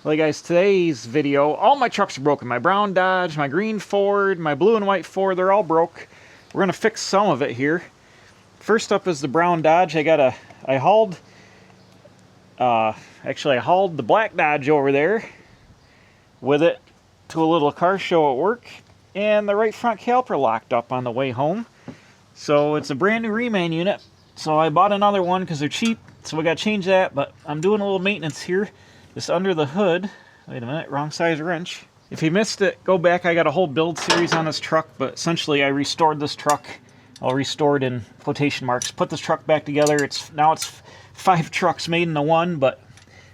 Well, hey guys, today's video, all my trucks are broken. My brown Dodge, my green Ford, my blue and white Ford, they're all broke. We're going to fix some of it here. First up is the brown Dodge. I hauled the black Dodge over there with it to a little car show at work, and the right front caliper locked up on the way home. So it's a brand new reman unit. So I bought another one because they're cheap, so we got to change that, but I'm doing a little maintenance here. Just under the hood. Wait a minute, wrong size wrench. If you missed it, go back. I got a whole build series on this truck, but essentially I restored this truck. I'll restored in quotation marks. Put this truck back together. Now it's 5 trucks made into one, but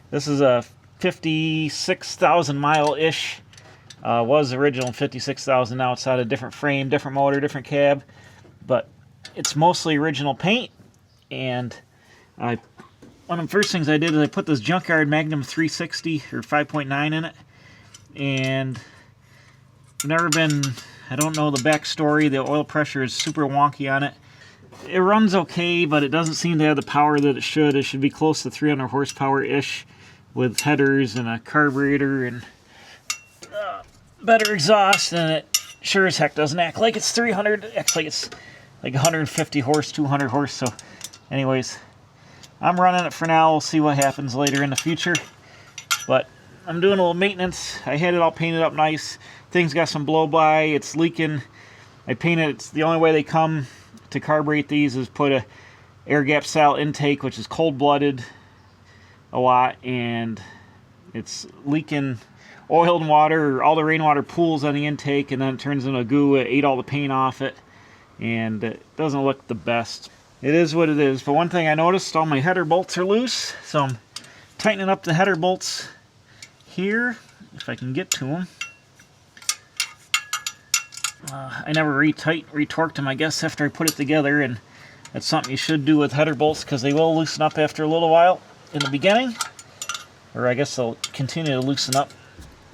this is a 56,000 mile-ish. Was original 56,000. Now it's out of different frame, different motor, different cab, but it's mostly original paint. And one of the first things I did is I put this Junkyard Magnum 360 or 5.9 in it, and I don't know the backstory. The oil pressure is super wonky on it. It runs okay, but it doesn't seem to have the power that it should. It should be close to 300 horsepower-ish with headers and a carburetor and better exhaust, and it sure as heck doesn't act like it's 300. It acts like it's like 150 horse, 200 horse. So anyways, I'm running it for now. We'll see what happens later in the future. But I'm doing a little maintenance. I had it all painted up nice. Things got some blow-by. It's leaking. I painted it. It's the only way they come to carburate these is put a air gap style intake, which is cold-blooded a lot, and it's leaking oil and water. All the rainwater pools on the intake, and then it turns into a goo. It ate all the paint off it, and it doesn't look the best. It is what it is. But one thing I noticed, all my header bolts are loose, so I'm tightening up the header bolts here, if I can get to them. I never retorqued them, I guess, after I put it together, and that's something you should do with header bolts, because they will loosen up after a little while in the beginning, or I guess they'll continue to loosen up.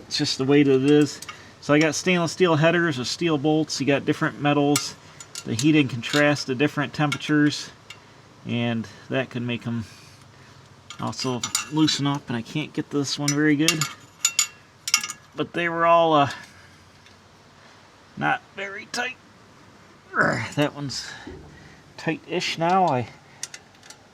It's just the way that it is. So I got stainless steel headers with steel bolts. You got different metals. The heat and contrast at different temperatures, and that can make them also loosen up, and I can't get this one very good, but they were all not very tight. That one's tight-ish now.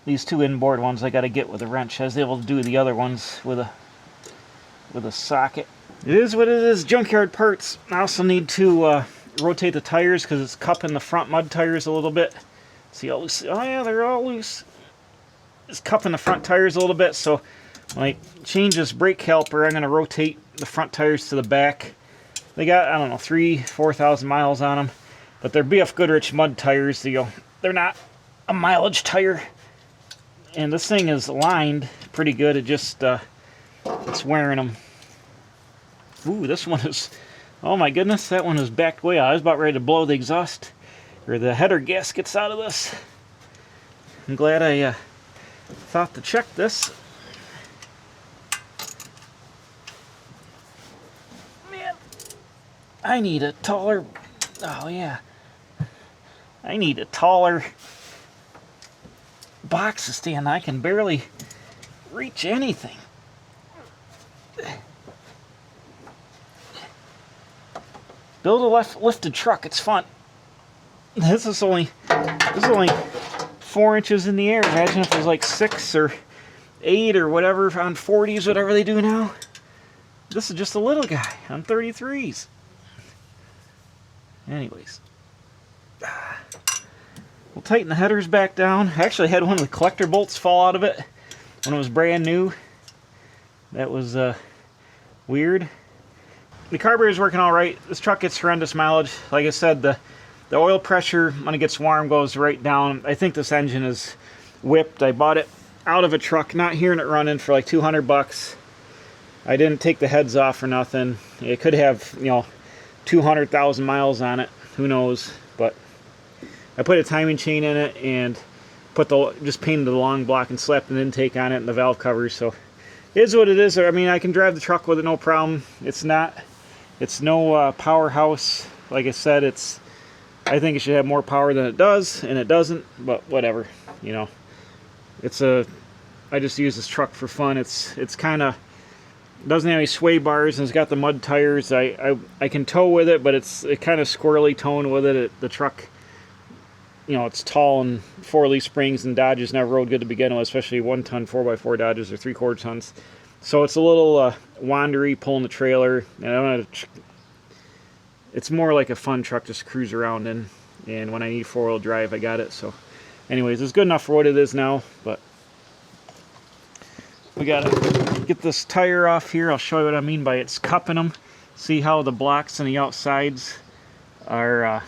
These two inboard ones I got to get with a wrench. I was able to do the other ones with a socket. It is what it is. Junkyard parts. I also need to rotate the tires because it's cupping the front mud tires a little bit. See how loose? Oh yeah, they're all loose. It's cupping the front tires a little bit, so when I change this brake caliper, I'm going to rotate the front tires to the back. They got, I don't know, 3,000–4,000 miles on them, but they're BF Goodrich mud tires. They're not a mileage tire, and this thing is lined pretty good. It just it's wearing them. Ooh, this one is. Oh my goodness, that one is backed way out. I was about ready to blow the exhaust or the header gaskets out of this. I'm glad I thought to check this. Man, I need a taller. Oh yeah, I need a taller box to stand. I can barely reach anything. Build a lifted truck. It's fun. This is only 4 inches in the air. Imagine if it was like 6 or 8 or whatever on 40s, whatever they do now. This is just a little guy on 33s. Anyways, we'll tighten the headers back down. I actually had one of the collector bolts fall out of it when it was brand new. That was weird. The carburetor is working all right. This truck gets horrendous mileage. Like I said, the oil pressure when it gets warm goes right down. I think this engine is whipped. I bought it out of a truck, not hearing it running, for like $200. I didn't take the heads off or nothing. It could have, 200,000 miles on it. Who knows? But I put a timing chain in it and just painted the long block and slapped an intake on it and the valve covers. So it is what it is. I mean, I can drive the truck with it no problem. It's no powerhouse. Like I said, I think it should have more power than it does, and it doesn't, but whatever, I just use this truck for fun. It's kind of Doesn't have any sway bars, and it's got the mud tires. I can tow with it, but it's kind of squirrely towing with it. The truck, you know, it's tall and 4-leaf springs, and Dodges never rode good to begin with, especially 1-ton 4x4 Dodges or 3/4 tons. So it's a little wandery pulling the trailer, and I don't have to, it's more like a fun truck just to cruise around in. And when I need 4-wheel drive, I got it. So, anyways, it's good enough for what it is now. But we gotta get this tire off here. I'll show you what I mean by it's cupping them. See how the blocks and the outsides are, I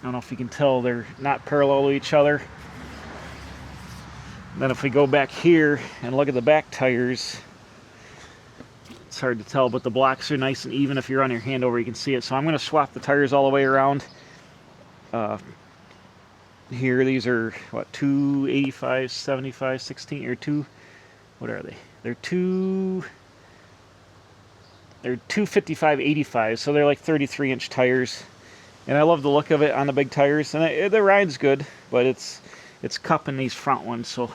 don't know if you can tell, they're not parallel to each other. Then if we go back here and look at the back tires, it's hard to tell, but the blocks are nice and even. If you're on your hand over, you can see it. So I'm going to swap the tires all the way around. Here, these are, what, 285, 75, 16, or 2, what are they? They're 255, 85, so they're like 33-inch tires. And I love the look of it on the big tires. And the ride's good, but it's cupping these front ones, so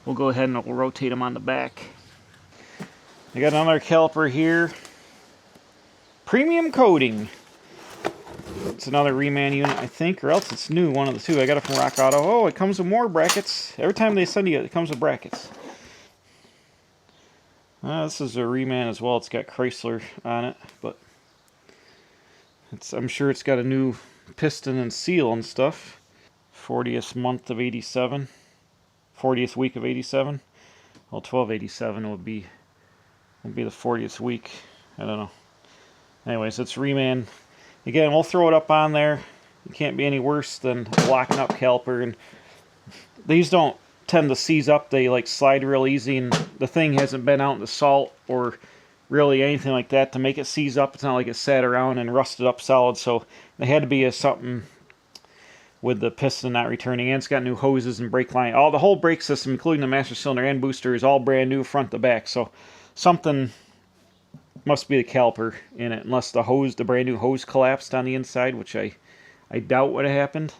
we'll go ahead and we'll rotate them on the back. I got another caliper here. Premium coating. It's another reman unit, I think, or else it's new, one of the two. I got it from Rock Auto. Oh, it comes with more brackets. Every time they send you it, it comes with brackets. This is a reman as well. It's got Chrysler on it, but I'm sure it's got a new piston and seal and stuff. 40th month of 87. 40th week of 87. Well, 1287 would be the 40th week. I don't know. Anyways, it's reman. Again, we'll throw it up on there. It can't be any worse than a locking up caliper. And these don't tend to seize up. They like slide real easy, and the thing hasn't been out in the salt or really anything like that to make it seize up. It's not like it sat around and rusted up solid. So they had to be something with the piston not returning. And it's got new hoses and brake line. The whole brake system, including the master cylinder and booster, is all brand new front to back. So something must be the caliper in it, unless the brand new hose collapsed on the inside, which I doubt would have happened.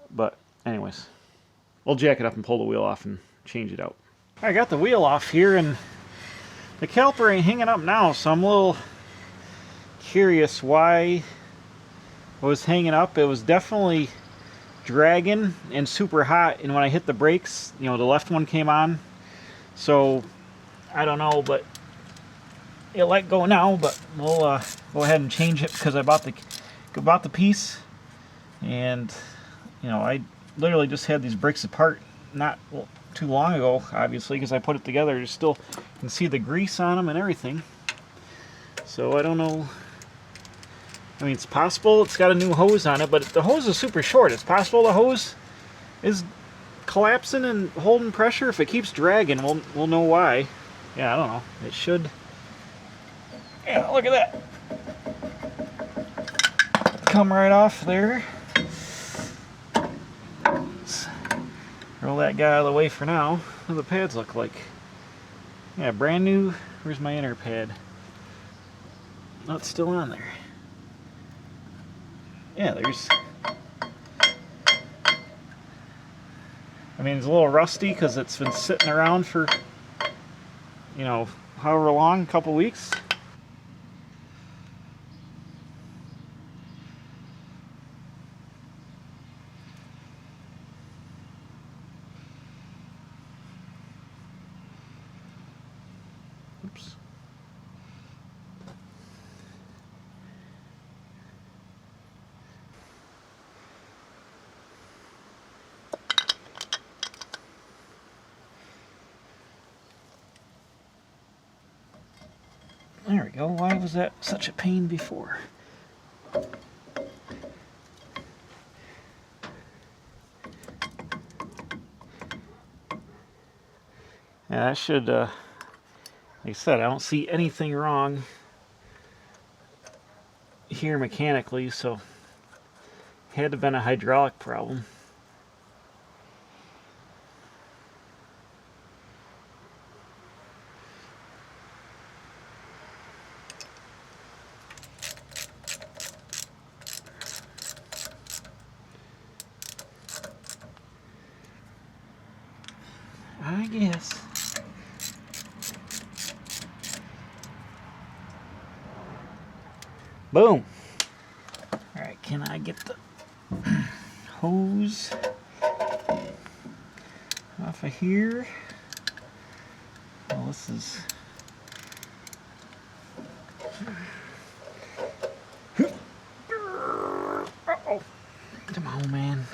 But anyways, we'll jack it up and pull the wheel off and change it out. I got the wheel off here, and the caliper ain't hanging up now, so I'm a little curious why it was hanging up. It was definitely dragging and super hot, and when I hit the brakes, you know, the left one came on. So I don't know, but it let go now. But we'll go ahead and change it, because I bought the piece, and you know, I literally just had these brakes apart not too long ago, obviously, because I put it together. You still can see the grease on them and everything. So I don't know. I mean, it's possible it's got a new hose on it, but the hose is super short. It's possible the hose is collapsing and holding pressure. If it keeps dragging, we'll know why. Yeah, I don't know. It should. Yeah, look at that. Come right off there. Let's roll that guy out of the way for now. What do the pads look like? Yeah, brand new. Where's my inner pad? Oh, it's still on there. Yeah, there's... I mean, it's a little rusty because it's been sitting around for, you know, however long, a couple weeks. Oops. There we go. Why was that such a pain before? Yeah, that should, like I said, I don't see anything wrong here mechanically, so it had to have been a hydraulic problem. I guess. Boom. Alright, can I get the hose off of here? Well, this is... Uh-oh. Come on, man.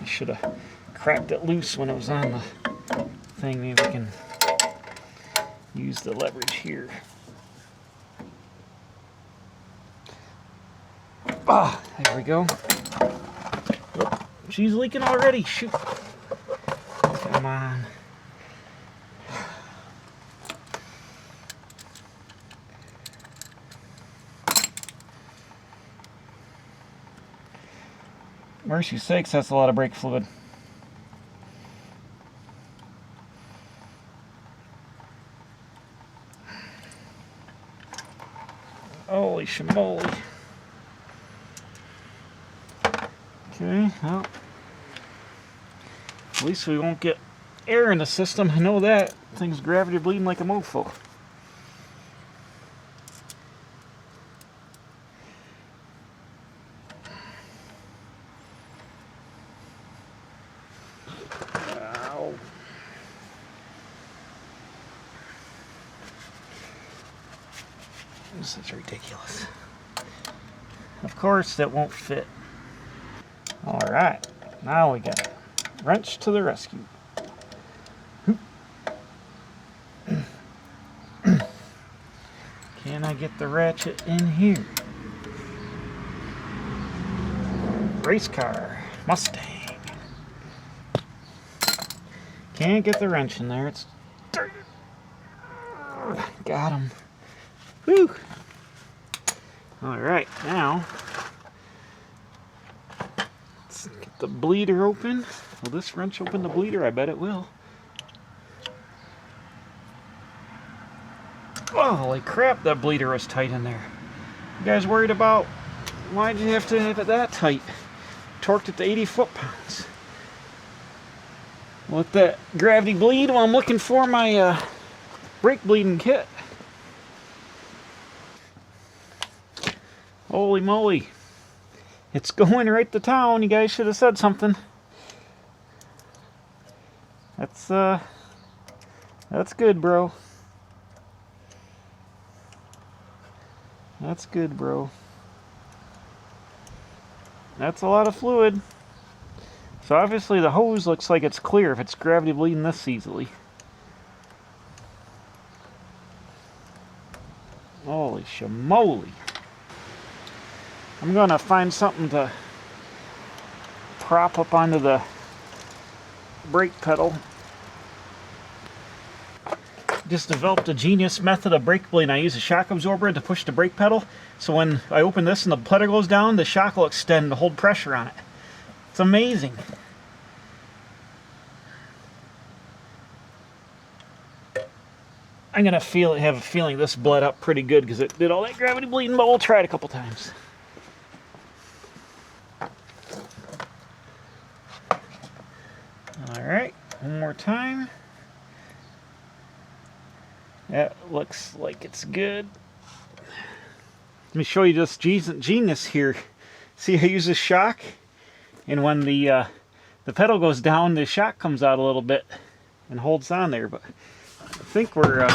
I should have cracked it loose when it was on the thing. Maybe we can use the leverage here. Ah, there we go. Oh, she's leaking already. Shoot. Come on. Mercy sakes, that's a lot of brake fluid. Holy shamoly. Okay, well, at least we won't get air in the system. I know that. Thing's gravity bleeding like a mofo. Ow. This is ridiculous. Of course, that won't fit. Alright, now we got it. Wrench to the rescue. Can I get the ratchet in here? Race car, Mustang. Can't get the wrench in there. It's got him. Whew. Alright, now let's get the bleeder open. Will this wrench open the bleeder? I bet it will. Oh, holy crap, that bleeder was tight in there. You guys worried about why'd you have to have it that tight? Torqued it to 80 foot-pounds. Let that gravity bleed while I'm looking for my brake bleeding kit. Holy moly. It's going right to town. You guys should have said something. That's good, bro. That's good, bro. That's a lot of fluid. So obviously the hose looks like it's clear if it's gravity bleeding this easily. Holy shamoly. I'm gonna find something to prop up onto the brake pedal. Just developed a genius method of brake bleeding. I use a shock absorber to push the brake pedal, so when I open this and the pedal goes down, the shock will extend to hold pressure on it. It's amazing. I'm gonna have a feeling this bled up pretty good because it did all that gravity bleeding, but we'll try it a couple times. Alright, one more time. That looks like it's good. Let me show you this genius here. See, I use a shock, and when the pedal goes down, the shock comes out a little bit and holds on there. But I think we're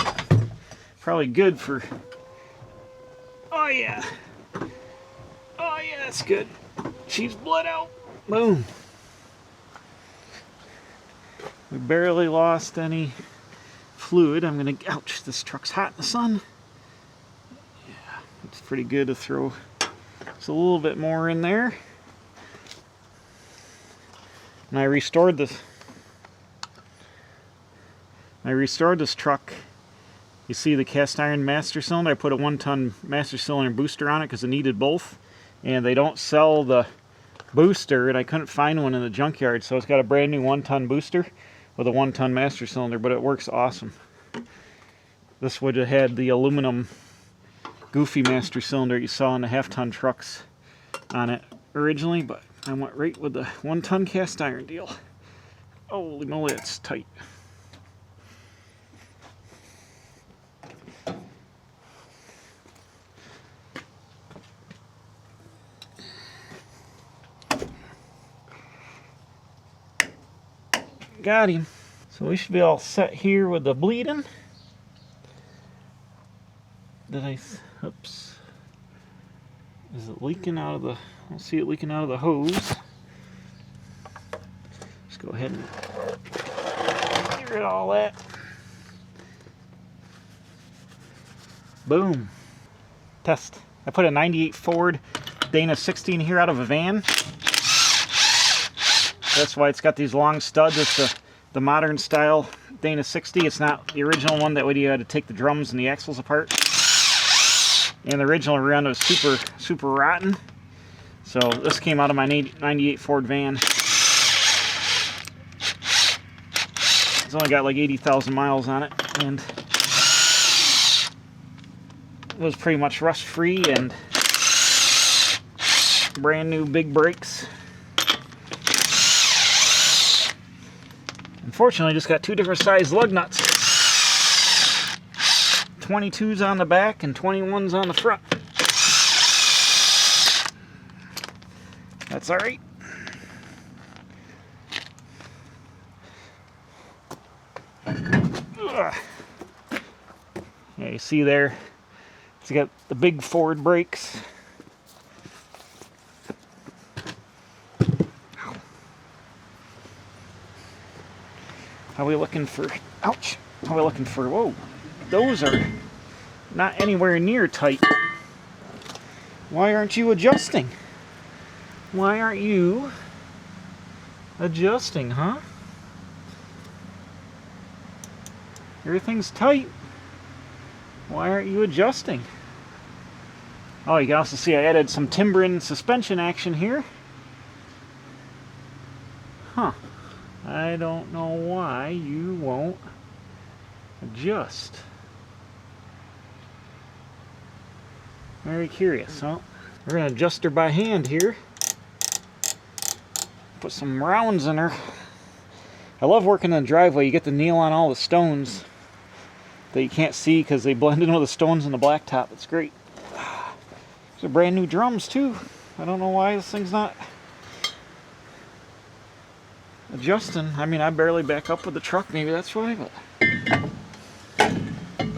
probably good for... Oh yeah! Oh yeah, that's good. She's bled out. Boom. We barely lost any fluid. I'm gonna... Ouch, this truck's hot in the sun. Yeah, it's pretty good to throw just a little bit more in there. And I restored this truck. You see the cast iron master cylinder? I put a 1-ton master cylinder booster on it because it needed both. And they don't sell the booster, and I couldn't find one in the junkyard, so it's got a brand new 1-ton booster with a 1-ton master cylinder, but it works awesome. This would have had the aluminum goofy master cylinder you saw in the half-ton trucks on it originally, but I went right with the 1-ton cast iron deal. Holy moly, it's tight. got him. So we should be all set here with the bleeding. Oops. Is it leaking out of the, I don't see it leaking out of the hose. Just go ahead and get rid of all that. Boom. Test. I put a 98 Ford Dana 60 in here out of a van. That's why it's got these long studs. It's the modern style Dana 60. It's not the original one that way you had to take the drums and the axles apart. And the original rear end was super rotten. So this came out of my 98 Ford van. It's only got like 80,000 miles on it, and it was pretty much rust free and brand new big brakes. Unfortunately, just got two different size lug nuts. 22s on the back and 21s on the front. That's alright. Yeah, you see there, it's got the big Ford brakes. How are we looking for, ouch, how are we looking for, whoa, those are not anywhere near tight. Why aren't you adjusting? Why aren't you adjusting, huh? Everything's tight. Why aren't you adjusting? Oh, you can also see I added some timbering suspension action here. Huh. I don't know why you won't adjust. Very curious, huh? We're going to adjust her by hand here. Put some rounds in her. I love working in the driveway. You get to kneel on all the stones that you can't see because they blend in with the stones in the blacktop. It's great. These are brand new drums too. I don't know why this thing's not adjusting. I mean, I barely back up with the truck. Maybe that's why, but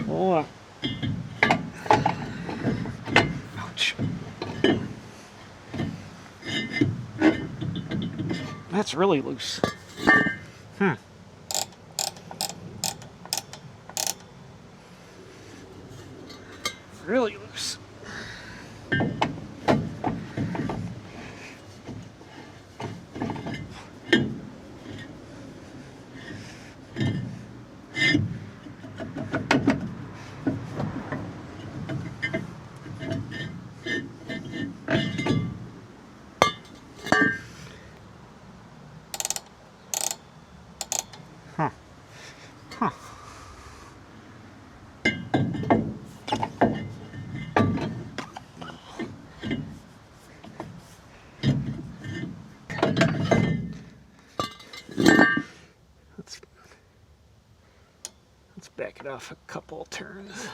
oh, ouch. That's really loose. Really loose. Huh. Let's back it off a couple turns.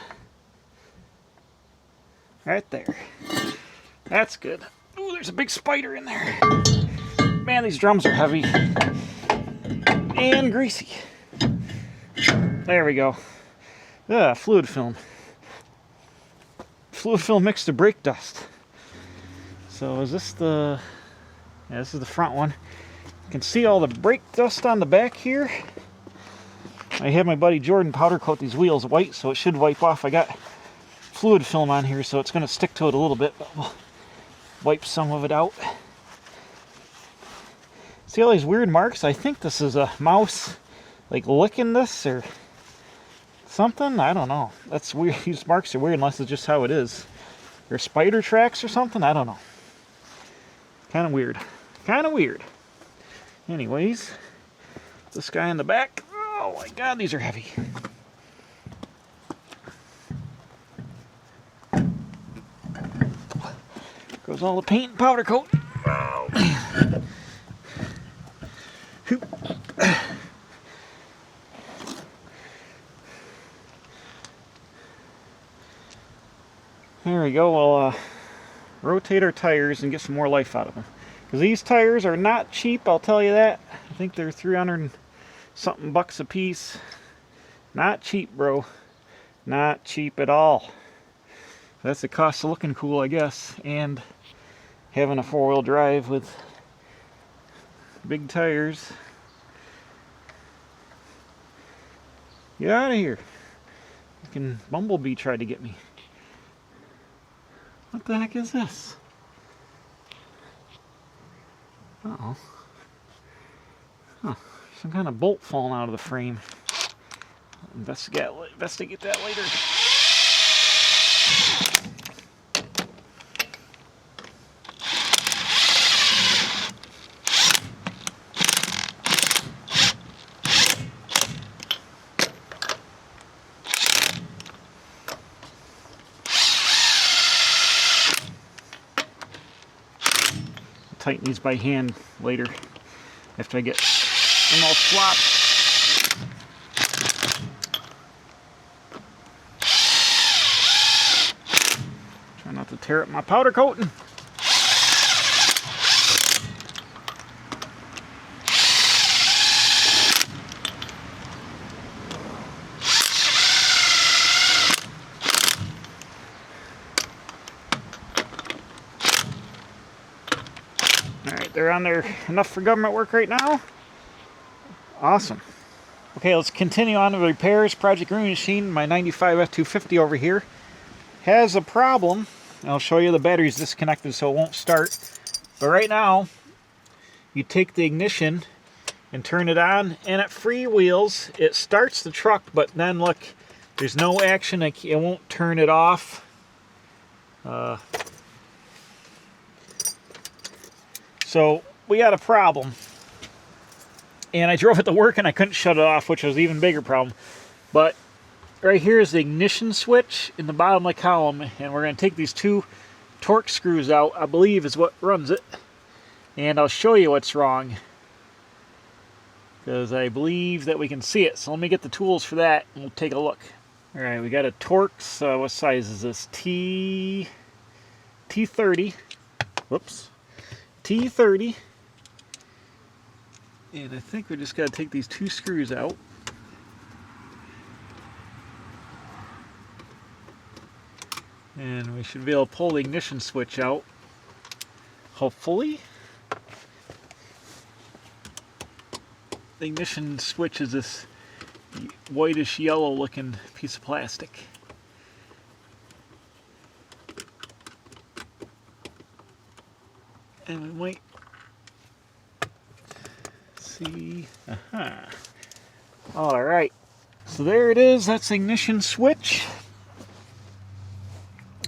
Right there. That's good. Ooh, there's a big spider in there. Man, these drums are heavy and greasy. There we go. Fluid film. Fluid film mixed to brake dust. So is this the... Yeah, this is the front one. You can see all the brake dust on the back here. I had my buddy Jordan powder coat these wheels white, so it should wipe off. I got fluid film on here, so it's going to stick to it a little bit, but we'll wipe some of it out. See all these weird marks? I think this is a mouse, like, licking this or something. I don't know. That's weird. These marks are weird unless it's just how it is. Or spider tracks or something. I don't know. Kind of weird. Kind of weird. Anyways, this guy in the back. Oh my God, these are heavy. Goes all the paint and powder coat. Oh. There we go. We'll rotate our tires and get some more life out of them. Because these tires are not cheap, I'll tell you that. I think they're $350 something bucks a piece. Not cheap, bro. Not cheap at all. That's the cost of looking cool, I guess, and having a four-wheel drive with big tires. Get out of here. Fucking Bumblebee tried to get me. What the heck is this? Uh-oh. Huh. Some kind of bolt falling out of the frame. Investigate that later. Tighten these by hand later after I get them all swapped. Try not to tear up my powder coating. Alright, they're on there enough for government work right now. Awesome. Okay, let's continue on with repairs. Project Green Machine, my 95 F250 over here, has a problem. I'll show you the battery's disconnected so it won't start. But right now, you take the ignition and turn it on, and it freewheels. It starts the truck, but then look, there's no action. It won't turn it off. So we got a problem. And I drove it to work and I couldn't shut it off, which was an even bigger problem. But right here is the ignition switch in the bottom of the column, and we're going to take these two torque screws out, I believe is what runs it. And I'll show you what's wrong, because I believe that we can see it. So let me get the tools for that and we'll take a look. Alright, we got a Torx, what size is this? T30. Whoops. T30. And I think we just got to take these two screws out. And we should be able to pull the ignition switch out. Hopefully. The ignition switch is this whitish yellow looking piece of plastic. And we might see. Aha. Alright. So there it is. That's the ignition switch.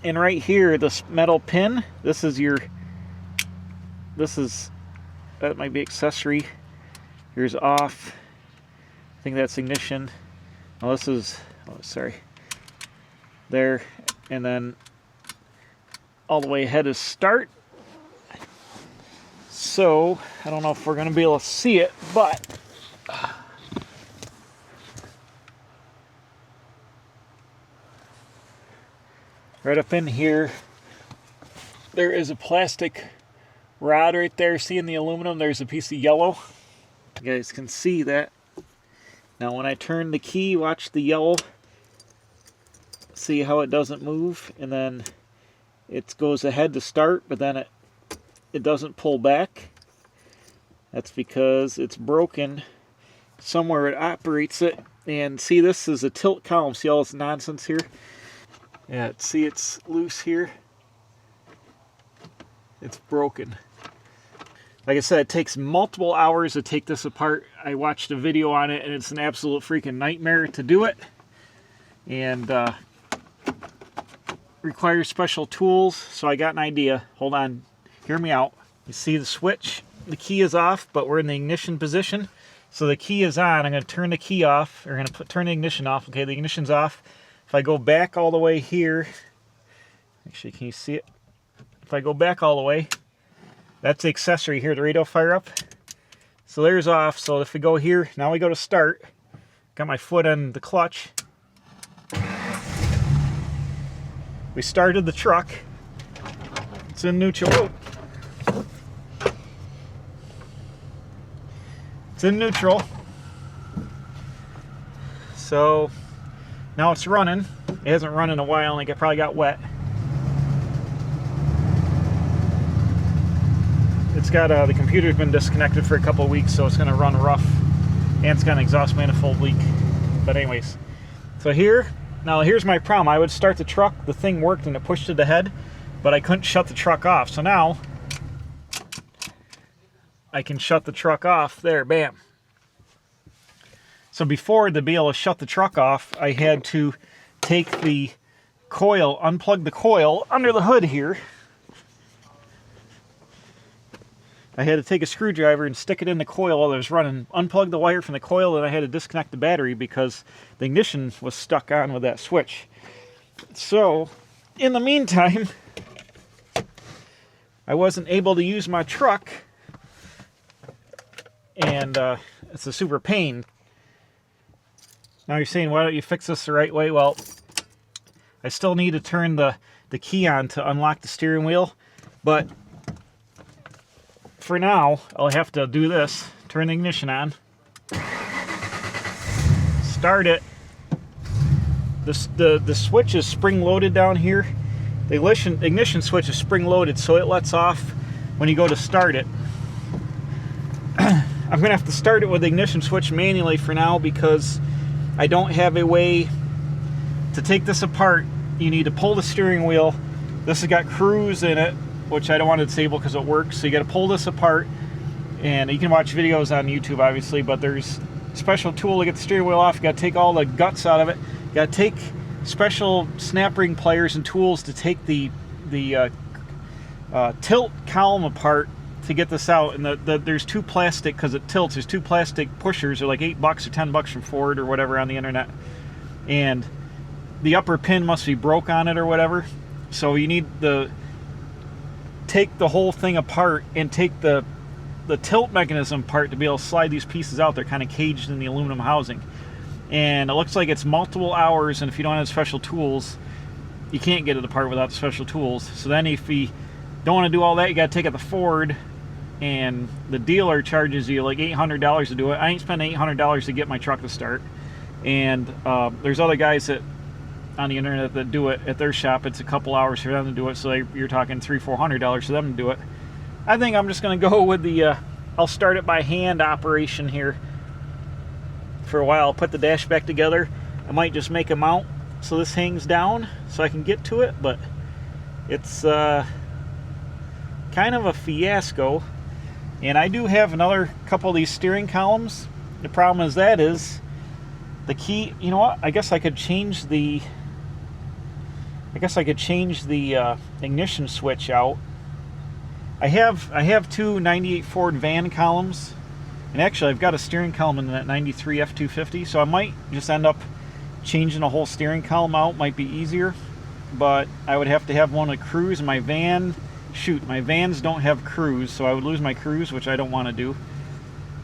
And right here, this metal pin, that might be accessory. Here's off. I think that's ignition. Oh, this is, oh, sorry. There. And then all the way ahead is start. So, I don't know if we're going to be able to see it, but right up in here, there is a plastic rod right there. See in the aluminum, there's a piece of yellow. You guys can see that. Now when I turn the key, watch the yellow. See how it doesn't move, and then it goes ahead to start, but then it doesn't pull back. That's because it's broken somewhere it operates it. And see, this is a tilt column. See all this nonsense here? Yeah, see, it's loose here. It's broken. Like I said, it takes multiple hours to take this apart. I watched a video on it, and it's an absolute freaking nightmare to do it. And requires special tools. So I got an idea. Hold on. Hear me out. You see the switch? The key is off, but we're in the ignition position. So the key is on. I'm going to turn the key off. Or I'm going to turn the ignition off. Okay, the ignition's off. If I go back all the way here, actually, can you see it? If I go back all the way, that's the accessory here, the radio fire up. So there's off. So if we go here, now we go to start. Got my foot on the clutch. We started the truck. It's in neutral. Oh. It's in neutral. So now it's running. It hasn't run in a while, and it probably got wet. It's got the computer's been disconnected for a couple of weeks, so it's going to run rough, and it's got an exhaust manifold leak. But anyways, so here's my problem. I would start the truck, the thing worked, and it pushed it ahead, but I couldn't shut the truck off. So now I can shut the truck off. There, bam. So before, to be able to shut the truck off, I had to take the coil, unplug the coil under the hood here. I had to take a screwdriver and stick it in the coil while I was running, unplug the wire from the coil, and I had to disconnect the battery because the ignition was stuck on with that switch. So, in the meantime, I wasn't able to use my truck, and it's a super pain. Now you're saying, why don't you fix this the right way? Well, I still need to turn the key on to unlock the steering wheel, but for now, I'll have to do this. Turn the ignition on. Start it. The switch is spring-loaded down here. The ignition switch is spring-loaded, so it lets off when you go to start it. I'm going to have to start it with the ignition switch manually for now because I don't have a way to take this apart. You need to pull the steering wheel. This has got cruise in it, which I don't want to disable because it works. So you got to pull this apart, and you can watch videos on YouTube, obviously, but there's a special tool to get the steering wheel off. You got to take all the guts out of it. You got to take special snap ring pliers and tools to take the tilt column apart to get this out. And there's two plastic, because it tilts, there's two plastic pushers. They're like $8 or $10 from Ford or whatever on the internet. And the upper pin must be broke on it or whatever. So you need take the whole thing apart and take the tilt mechanism part to be able to slide these pieces out. They're kind of caged in the aluminum housing, and it looks like it's multiple hours, and if you don't have special tools, you can't get it apart without the special tools. So then if you don't want to do all that, you got to take it to Ford, and the dealer charges you like $800 to do it. I ain't spending $800 to get my truck to start. And there's other guys that on the internet that do it at their shop. It's a couple hours for them to do it, so you're talking $300-400 for them to do it. I think I'm just going to go with the I'll start it by hand operation here for a while. I'll put the dash back together. I might just make a mount so this hangs down so I can get to it, but it's kind of a fiasco. And I do have another couple of these steering columns. The problem is the key. You know what? I guess I could change the ignition switch out. I have two 98 Ford van columns, and actually I've got a steering column in that 93 F250, so I might just end up changing a whole steering column out. Might be easier, but I would have to have one with cruise. My vans don't have cruise, so I would lose my cruise, which I don't want to do.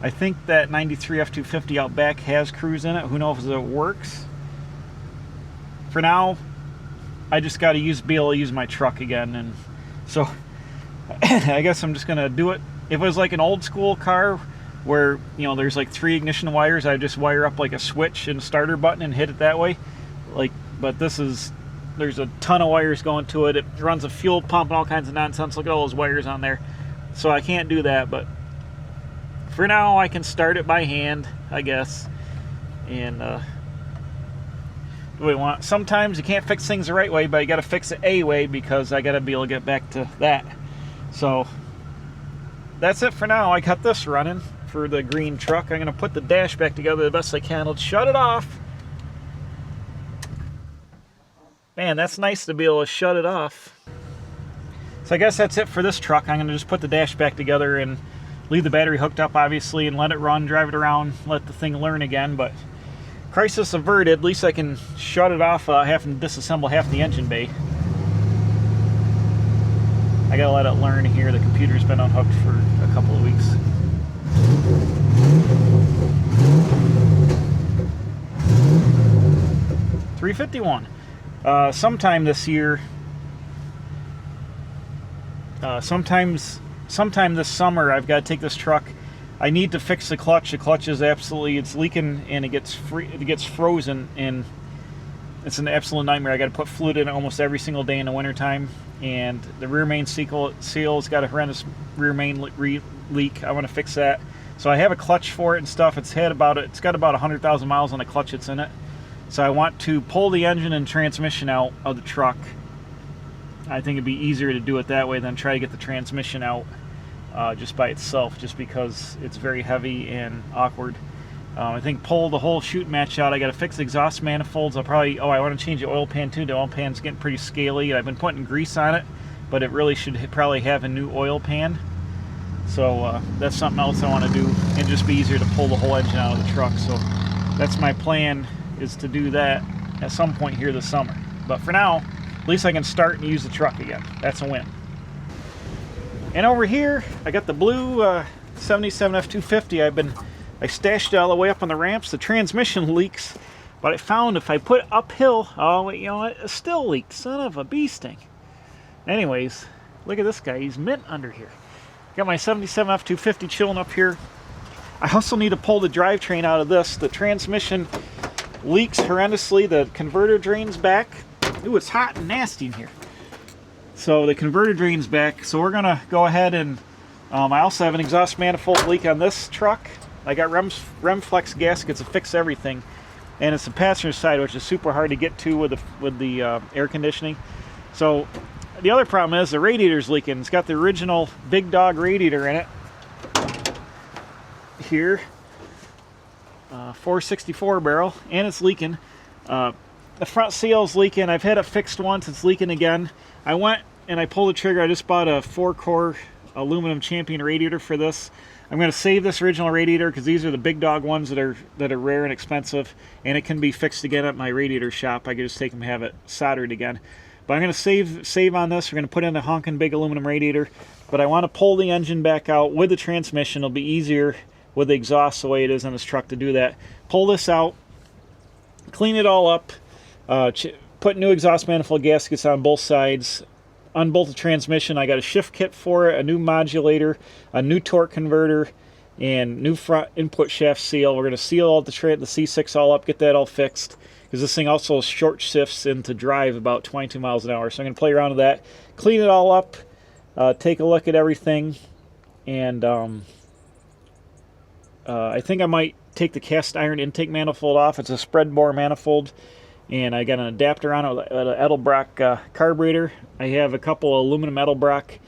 I think that 93 F250 out back has cruise in it. Who knows if it works? For now, I just got to be able to use my truck again, and so I guess I'm just gonna do it. If it was like an old school car where, you know, there's like 3 ignition wires, I just wire up like a switch and a starter button and hit it that way. But there's a ton of wires going to it. It runs a fuel pump and all kinds of nonsense. Look at all those wires on there. So I can't do that, but for now I can start it by hand, I guess. And sometimes you can't fix things the right way, but you got to fix it a way, because I got to be able to get back to that. So that's it for now. I got this running for the green truck. I'm going to put the dash back together the best I can. Let's shut it off. Man, that's nice to be able to shut it off. So I guess that's it for this truck. I'm going to just put the dash back together and leave the battery hooked up, obviously, and let it run, drive it around, let the thing learn again. But crisis averted. At least I can shut it off, having to disassemble half the engine bay. I gotta let it learn here. The computer's been unhooked for a couple of weeks. $351. Sometime this year, sometime this summer, I've got to take this truck I need to fix the clutch. The clutch is absolutely, it's leaking and it gets frozen, and it's an absolute nightmare. I got to put fluid in it almost every single day in the wintertime. And the rear main seal's got a horrendous rear main leak. I want to fix that. So I have a clutch for it and stuff. It's got about 100,000 miles on the clutch that's in it. So I want to pull the engine and transmission out of the truck. I think it'd be easier to do it that way than try to get the transmission out just by itself, just because it's very heavy and awkward. I think pull the whole chute match out. I got to fix the exhaust manifolds. I want to change the oil pan too. The oil pan's getting pretty scaly. I've been putting grease on it, but it really should probably have a new oil pan. So that's something else I want to do, and just be easier to pull the whole engine out of the truck. So that's my plan, is to do that at some point here this summer. But for now, at least I can start and use the truck again. That's a win. And over here, I got the blue 77 F250. I stashed it all the way up on the ramps. The transmission leaks, but I found if I put it uphill, oh, you know what? It still leaked. Son of a bee sting. Anyways, look at this guy. He's mint under here. Got my 77 F250 chilling up here. I also need to pull the drivetrain out of this. The transmission leaks horrendously. The converter drains back. Ooh, it's hot and nasty in here. So the converter drains back. So we're going to go ahead and I also have an exhaust manifold leak on this truck. I got Remflex gaskets to fix everything, and it's the passenger side, which is super hard to get to with the air conditioning. So the other problem is the radiator's leaking. It's got the original Big Dog radiator in it here, 464 barrel, and it's leaking. The front seal's leaking. I've had it fixed once. It's leaking again. I went and I pulled the trigger. I just bought a 4-core aluminum Champion radiator for this. I'm going to save this original radiator because these are the Big Dog ones that are rare and expensive, and it can be fixed again at my radiator shop. I can just take them and have it soldered again. But I'm going to save on this. We're going to put in the honking big aluminum radiator, but I want to pull the engine back out with the transmission. It'll be easier with the exhaust the way it is on this truck to do that. Pull this out, clean it all up, put new exhaust manifold gaskets on both sides, unbolt the transmission. I got a shift kit for it, a new modulator, a new torque converter, and new front input shaft seal. We're going to seal all the C6 all up, get that all fixed, because this thing also short shifts into drive about 22 miles an hour. So I'm going to play around with that, clean it all up, take a look at everything, and I think I might take the cast iron intake manifold off. It's a spread bore manifold, and I got an adapter on it with an Edelbrock carburetor. I have a couple of aluminum Edelbrock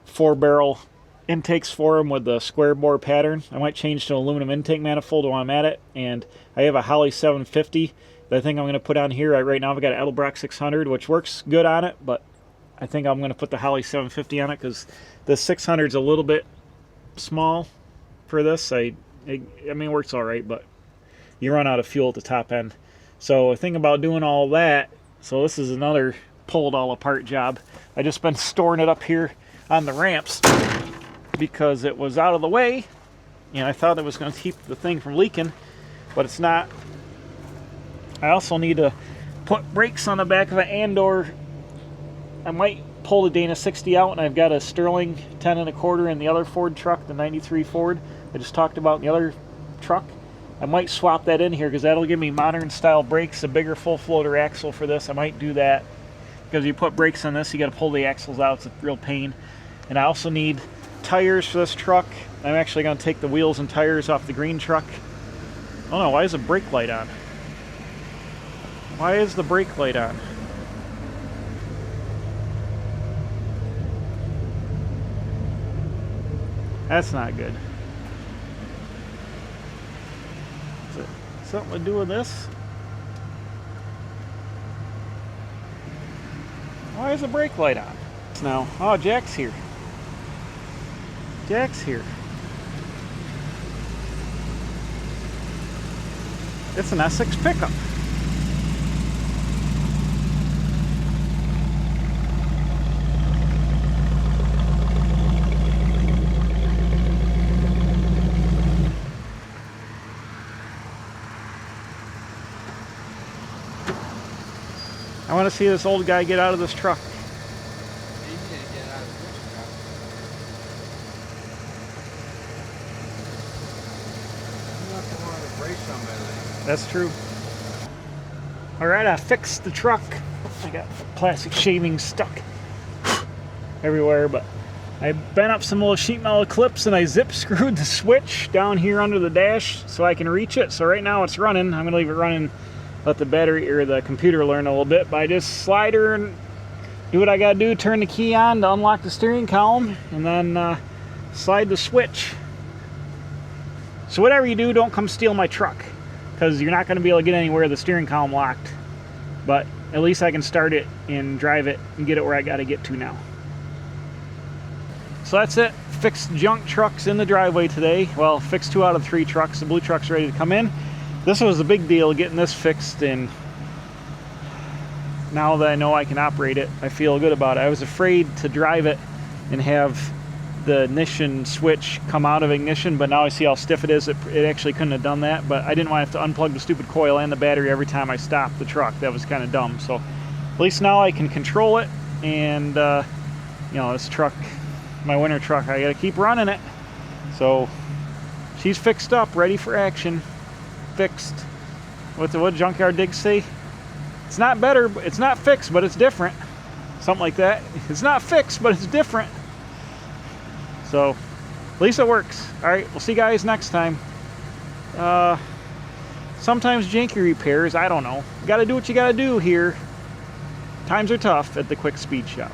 4-barrel intakes for them with the square bore pattern. I might change to an aluminum intake manifold while I'm at it, and I have a Holley 750 that I think I'm going to put on here. Right now I've got an Edelbrock 600, which works good on it, but I think I'm going to put the Holley 750 on it because the 600 is a little bit small for this. I mean, it works all right, but you run out of fuel at the top end. So I think about doing all that. So this is another pull it all apart job. I just been storing it up here on the ramps because it was out of the way, and I thought it was going to keep the thing from leaking, but it's not. I also need to put brakes on the back of it, and/or I might pull the Dana 60 out, and I've got a Sterling 10 1/4 in the other Ford truck, the 93 Ford I just talked about in the other truck. I might swap that in here because that'll give me modern style brakes, a bigger full floater axle for this. I might do that because you put brakes on this, you got to pull the axles out. It's a real pain. And I also need tires for this truck. I'm actually going to take the wheels and tires off the green truck. Oh no, why is the brake light on? Why is the brake light on? That's not good. Is it something to do with this? Why is the brake light on? Now, oh, Jack's here. Jack's here. It's an Essex pickup. I want to see this old guy get out of this truck. That's true. Alright, I fixed the truck. I got plastic shavings stuck everywhere, but I bent up some little sheet metal clips and I zip screwed the switch down here under the dash so I can reach it. So right now it's running. I'm gonna leave it running, let the battery or the computer learn a little bit, but I just slide her and do what I gotta do, turn the key on to unlock the steering column, and then slide the switch. So whatever you do, don't come steal my truck, because you're not going to be able to get anywhere with the steering column locked. But at least I can start it and drive it and get it where I got to get to now. So that's it. Fixed junk trucks in the driveway today. Well, fixed 2 out of 3 trucks. The blue truck's ready to come in. This was a big deal, getting this fixed, and now that I know I can operate it, I feel good about it. I was afraid to drive it and have the ignition switch come out of ignition, but now I see how stiff it is. It actually couldn't have done that, but I didn't want to have to unplug the stupid coil and the battery every time I stopped the truck. That was kind of dumb. So at least now I can control it, and you know, this truck, my winter truck, I gotta keep running it. So she's fixed up, ready for action. Fixed. What Junkyard Dig say? It's not better, it's not fixed, but it's different. Something like that. It's not fixed, but it's different. So, at least it works. Alright, we'll see you guys next time. Sometimes janky repairs, I don't know. You gotta do what you gotta do here. Times are tough at the Quick Speed Shop.